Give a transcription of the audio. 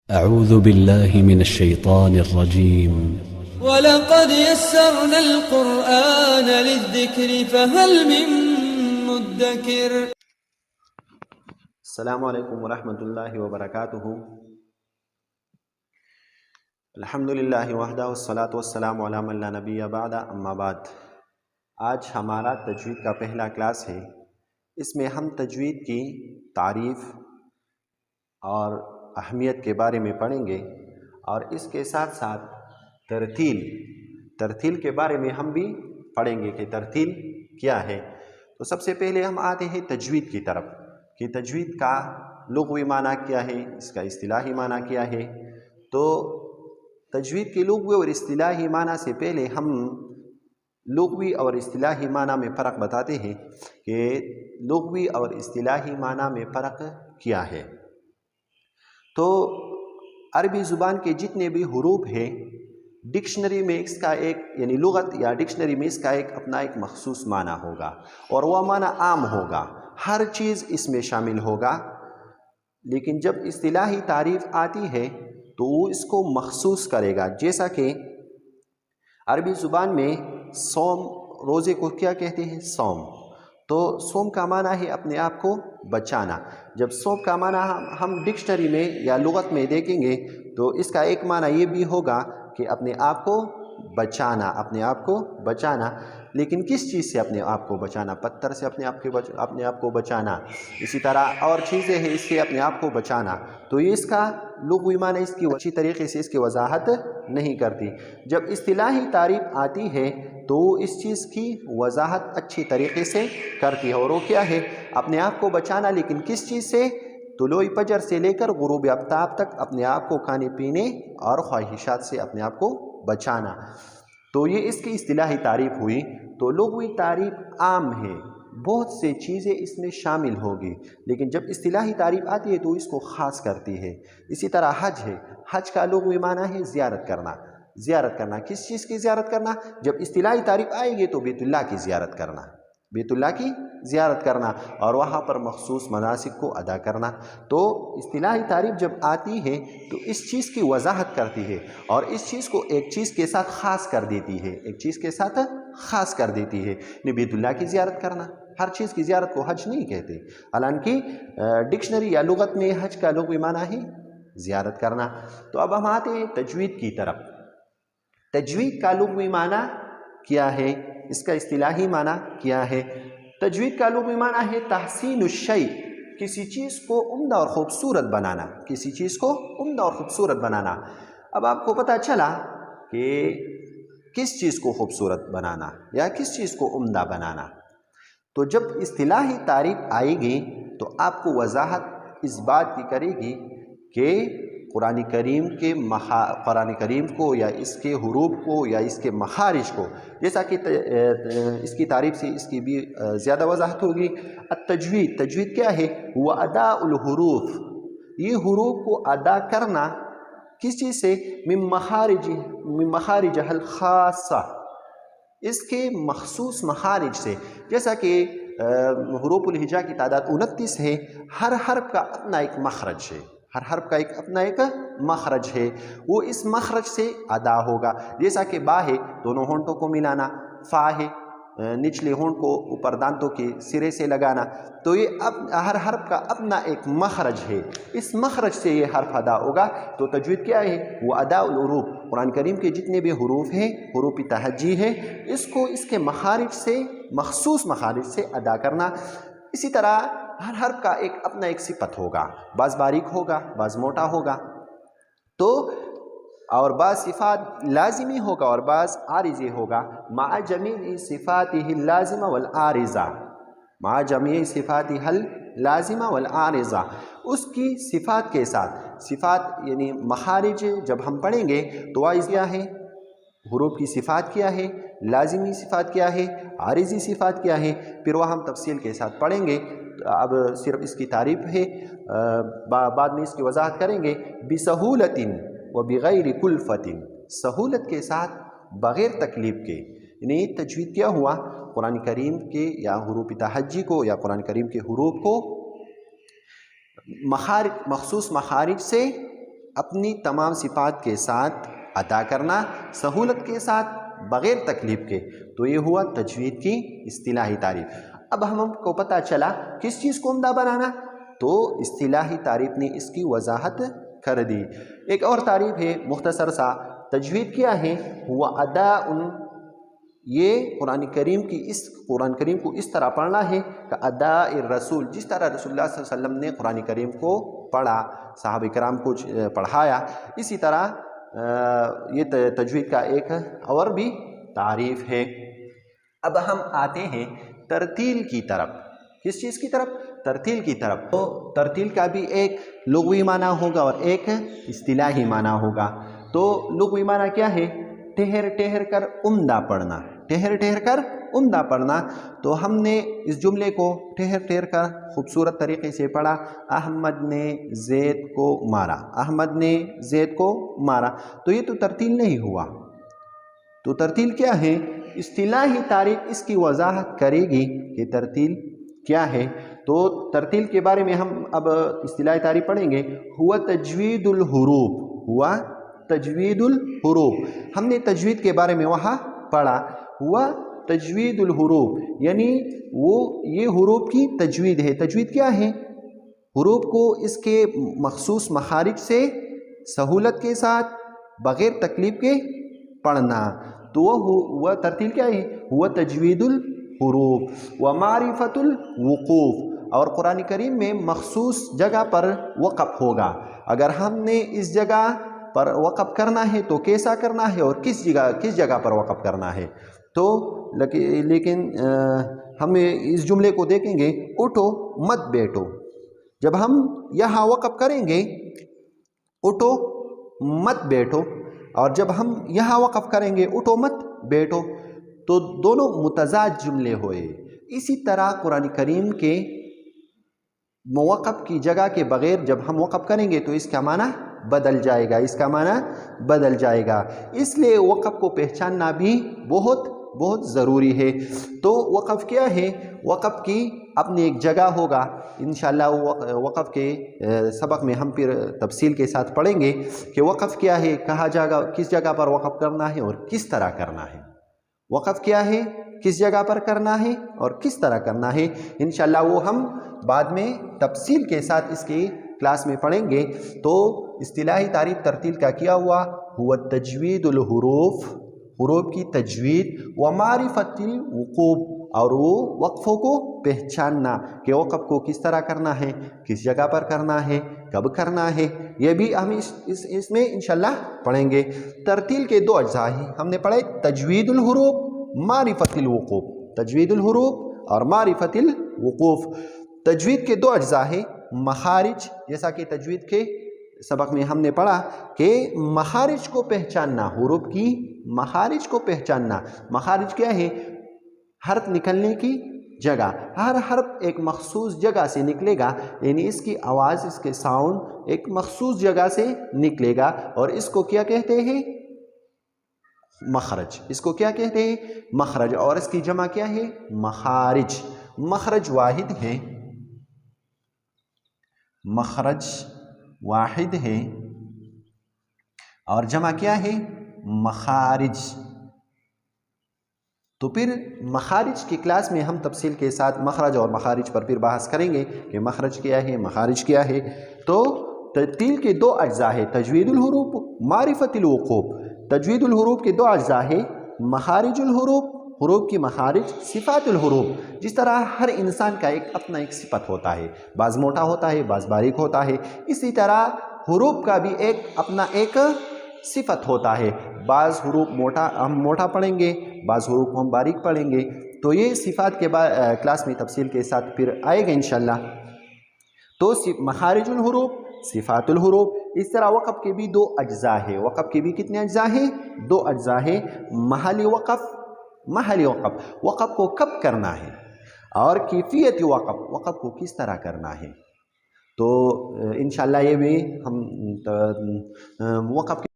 أعوذ بالله من الشيطان الرجيم. ولقد يسرنا القرآن للذكر فهل من مدكر. السلام علیکم ورحمۃ اللہ وبرکاتہ. الحمد للہ وحدہ والصلاة والسلام علی من لا نبی بعد اما بعد. آج ہمارا تجوید کا پہلا کلاس ہے. اس میں ہم تجوید کی تعریف اور اہمیت کے بارے میں پڑھیں گے، اور اس کے ساتھ ساتھ ترتیل کے بارے میں ہم بھی پڑھیں گے کہ ترتیل کیا ہے. تو سب سے پہلے ہم آتے ہیں تجوید کی طرف کہ تجوید کا لغوی معنی کیا ہے، اس کا اصطلاحی معنی کیا ہے. تو تجوید کے لغوی اور اصطلاحی معنی سے پہلے ہم لغوی اور اصطلاحی معنی میں فرق بتاتے ہیں کہ لغوی اور اصطلاحی معنی میں فرق کیا ہے. تو عربی زبان کے جتنے بھی حروف ہیں، ڈکشنری میں اس کا ایک یعنی لغت یا ڈکشنری میں اس کا اپنا ایک مخصوص معنی ہوگا، اور وہ معنی عام ہوگا، ہر چیز اس میں شامل ہوگا. لیکن جب اصطلاحی تعریف آتی ہے تو وہ اس کو مخصوص کرے گا. جیسا کہ عربی زبان میں صوم، روزے کو کیا کہتے ہیں؟ صوم. تو صوم کا معنی ہے اپنے آپ کو بچانا. جب صوم کا معنی ہم ڈکشنری میں یا لغت میں دیکھیں گے تو اس کا ایک معنی یہ بھی ہوگا کہ اپنے آپ کو بچانا، اپنے آپ کو بچانا. لیکن کس چیز سے اپنے آپ کو بچانا؟ پتھر سے اپنے آپ کو بچانا، اسی طرح اور چیزیں ہیں اس سے اپنے آپ کو بچانا. تو یہ اس کا لغوی معنی اس کی اچھی طریقے سے اس کی وضاحت نہیں کرتی. جب اصطلاحی تعریف آتی ہے تو اس چیز کی وضاحت اچھی طریقے سے کرتی ہے، اور وہ کیا ہے؟ اپنے آپ کو بچانا. لیکن کس چیز سے؟ طلوع فجر سے لے کر غروب آفتاب تک اپنے آپ کو کھانے پینے اور خواہشات سے اپنے آپ کو بچانا. تو یہ اس کی اصطلاحی تعریف ہوئی. تو لغوی تعریف عام ہے، بہت سے چیزیں اس میں شامل ہوگی، لیکن جب اصطلاحی تعریف آتی ہے تو اس کو خاص کرتی ہے. اسی طرح حج ہے. حج کا لغوی معنی ہے زیارت کرنا. زیارت کرنا کس چیز کی زیارت کرنا؟ جب اصطلاحی تعریف آئے گی تو بیت اللہ کی زیارت کرنا، بیت اللہ کی زیارت کرنا اور وہاں پر مخصوص مناسک کو ادا کرنا. تو اصطلاحی تعریف جب آتی ہے تو اس چیز کی وضاحت کرتی ہے اور اس چیز کو ایک چیز کے ساتھ خاص کر دیتی ہے، ایک چیز کے ساتھ خاص کر دیتی ہے. بیت اللہ کی زیارت کرنا، ہر چیز کی زیارت کو حج نہیں کہتے، حالانکہ ڈکشنری یا لغت میں حج کا لغوی معنی ہے زیارت کرنا. تو اب ہم آتے ہیں تجوید کی طرف. تجوید کا لغوی معنی کیا ہے؟ اس کا اصطلاحی معنی کیا ہے؟ تجوید کا لغوی معنی ہے تحسین الشیء، کسی چیز کو عمدہ اور خوبصورت بنانا، کسی چیز کو عمدہ اور خوبصورت بنانا. اب آپ کو پتہ چلا کہ کس چیز کو خوبصورت بنانا یا کس چیز کو عمدہ بنانا. تو جب اصطلاحی تعریف آئے گی تو آپ کو وضاحت اس بات کی کرے گی کہ قرآن کریم کو یا اس کے حروف کو یا اس کے مخارج کو، جیسا کہ اس کی تعریف سے اس کی بھی زیادہ وضاحت ہوگی. التجوید، تجوید کیا ہے؟ وہ ادا الحروف، یہ حروف کو ادا کرنا کس چیز سے؟ من مخارج الخاصہ، اس کے مخصوص مخارج سے. جیسا کہ حروف الہجا کی تعداد 29 ہے، ہر حرف کا اپنا ایک مخرج ہے، ہر حرف کا اپنا ایک مخرج ہے، وہ اس مخرج سے ادا ہوگا. جیسا کہ با ہے، دونوں ہونٹوں کو ملانا، فا ہے، نچلے ہونٹ کو اوپر دانتوں کے سرے سے لگانا. تو یہ ہر حرف کا اپنا ایک مخرج ہے، اس مخرج سے یہ حرف ادا ہوگا. تو تجوید کیا ہے؟ وہ ادا الحروف، قرآن کریم کے جتنے بھی حروف ہیں، حروف تہجی ہے، اس کو اس کے مخارج سے، مخصوص مخارج سے ادا کرنا. اسی طرح ہر حرف کا اپنا ایک صفت ہوگا، بعض باریک ہوگا، بعض موٹا ہوگا، تو اور بعض صفات لازمی ہوگا اور بعض عارضی ہوگا. مع جمیع صفاتہ اللازمہ والعارضہ، مع جمیع صفاتہ اللازمہ والعارضہ، اس کی صفات کے ساتھ. صفات یعنی مخارج جب ہم پڑھیں گے تو وائز کیا ہے، حروف کی صفات کیا ہے، لازمی صفات کیا ہے، عارضی صفات کیا ہے، پھر وہ ہم تفصیل کے ساتھ پڑھیں گے. اب صرف اس کی تعریف ہے، بعد میں اس کی وضاحت کریں گے. بسہولت و بغیر کلفت، سہولت کے ساتھ بغیر تکلیف کے. یعنی تجوید کیا ہوا؟ قرآن کریم کے یا حروف تہجی کو یا قرآن کریم کے حروف کو مخصوص مخارج سے اپنی تمام صفات کے ساتھ ادا کرنا، سہولت کے ساتھ، بغیر تکلیف کے، تو یہ ہوا تجوید کی اصطلاحی تعریف۔ اب ہم کو پتہ چلا کس چیز کو عمدہ بنانا، تو اصطلاحی تعریف نے اس کی وضاحت کر دی۔ ایک اور تعریف ہے مختصر سا، تجوید کیا ہے؟ ہوا اداء، یہ قرآن کریم کو اس طرح پڑھنا ہے کہ اداء الرسول، جس طرح رسول اللہ صلی اللہ علیہ وسلم نے قرآن کریم کو پڑھا، صحابہ کرام کو پڑھایا، اسی طرح یہ تجوید کا ایک اور بھی تعریف ہے۔ اب ہم آتے ہیں ترتیل کی طرف۔ کس چیز کی طرف؟ ترتیل کی طرف۔ تو ترتیل کا بھی ایک لغوی معنی ہوگا اور ایک اصطلاحی معنی ہوگا۔ تو لغوی معنی کیا ہے؟ ٹھہر ٹھہر کر عمدہ پڑھنا، ٹھہر ٹھہر کر عمدہ پڑھنا۔ تو ہم نے اس جملے کو ٹھہر ٹھہر کر خوبصورت طریقے سے پڑھا، احمد نے زید کو مارا، احمد نے زید کو مارا۔ تو یہ تو ترتیل نہیں ہوا۔ تو ترتیل کیا ہے؟ اصطلاحی تعریف اس کی وضاحت کرے گی کہ ترتیل کیا ہے۔ تو ترتیل کے بارے میں ہم اب اصطلاحی تعریف پڑھیں گے۔ ہوا تجوید الحروف، ہوا تجوید الحروف۔ ہم نے تجوید کے بارے میں وہاں پڑھا، ہوا تجوید الحروف، یعنی وہ یہ حروف کی تجوید ہے۔ تجوید کیا ہے؟ حروف کو اس کے مخصوص مخارج سے سہولت کے ساتھ، بغیر تکلیف کے پڑھنا۔ تو وہ ترتیل کیا ہے؟ ہوا تجوید الحروف ومعرفت الوقوف۔ اور قرآن کریم میں مخصوص جگہ پر وقف ہوگا۔ اگر ہم نے اس جگہ پر وقف کرنا ہے تو کیسا کرنا ہے اور کس جگہ پر وقف کرنا ہے۔ تو لیکن ہم اس جملے کو دیکھیں گے، اٹھو مت بیٹھو۔ جب ہم یہاں وقف کریں گے، اٹھو مت بیٹھو، اور جب ہم یہاں وقف کریں گے، اٹھو مت بیٹھو، تو دونوں متضاد جملے ہوئے۔ اسی طرح قرآن کریم کے موقف کی جگہ کے بغیر جب ہم وقف کریں گے تو اس کا معنی بدل جائے گا، اس کا معنی بدل جائے گا۔ اس لیے وقف کو پہچاننا بھی بہت بہت ضروری ہے۔ تو وقف کیا ہے؟ وقف کی اپنی ایک جگہ ہوگا، انشاءاللہ وقف کے سبق میں ہم پھر تفصیل کے ساتھ پڑھیں گے کہ وقف کیا ہے، کہاں جگہ، کس جگہ پر وقف کرنا ہے اور کس طرح کرنا ہے۔ وقف کیا ہے، کس جگہ پر کرنا ہے اور کس طرح کرنا ہے، انشاءاللہ وہ ہم بعد میں تفصیل کے ساتھ اس کی کلاس میں پڑھیں گے۔ تو اصطلاحی تعریف ترتیل کا کیا ہوا؟ ہوا تجوید الحروف، حروف کی تجوید، ومعرفت الوقوف، اور وہ وقفوں کو پہچاننا کہ وقف کو کس طرح کرنا ہے، کس جگہ پر کرنا ہے، کب کرنا ہے، یہ بھی ہم اس میں انشاءاللہ پڑھیں گے۔ ترتیل کے دو اجزاء ہیں، ہم نے پڑھے تجوید الحروف، معرفت الوقوف، تجوید الحروف اور معرفت الوقوف۔ تجوید کے دو اجزاء ہیں، مخارج، جیسا کہ تجوید کے سبق میں ہم نے پڑھا کہ مخارج کو پہچاننا، حروف کی مخارج کو پہچاننا۔ مخارج کیا ہے؟ حرف نکلنے کی جگہ، ہر حرف ایک مخصوص جگہ سے نکلے گا، یعنی اس کی آواز، اس کے ساؤنڈ ایک مخصوص جگہ سے نکلے گا، اور اس کو کیا کہتے ہیں؟ مخرج۔ اس کو کیا کہتے ہیں؟ مخرج۔ اور اس کی جمع کیا ہے؟ مخارج۔ مخرج واحد ہے، مخرج واحد ہے، اور جمع کیا ہے؟ مخارج۔ تو پھر مخارج کی کلاس میں ہم تفصیل کے ساتھ مخرج اور مخارج پر پھر بحث کریں گے کہ مخرج کیا ہے، مخارج کیا ہے۔ تو ترتیل کے دو اجزاء ہے، تجوید الحروف، معرفت الوقوف۔ تجوید الحروف کے دو اجزاء ہے، مخارج الحروف، حروف کی مخارج، صفات الحروف۔ جس طرح ہر انسان کا ایک اپنا ایک صفت ہوتا ہے، بعض موٹا ہوتا ہے، بعض باریک ہوتا ہے، اسی طرح حروف کا بھی ایک اپنا ایک صفت ہوتا ہے۔ بعض حروف ہم موٹا پڑھیں گے، بعض حروف ہم باریک پڑھیں گے۔ تو یہ صفات کے بعد کلاس میں تفصیل کے ساتھ پھر آئے گا انشاءاللہ۔ تو مخارج الحروف، صفات الحروف۔ اس طرح وقف کے بھی دو اجزاء ہے۔ وقف کے بھی کتنے اجزاء ہیں؟ دو اجزاء ہے، محلی وقف، محلی وقف، وقف کو کب کرنا ہے، اور کیفیت وقف، وقف کو کس طرح کرنا ہے۔ تو انشاءاللہ یہ بھی ہم وقف کے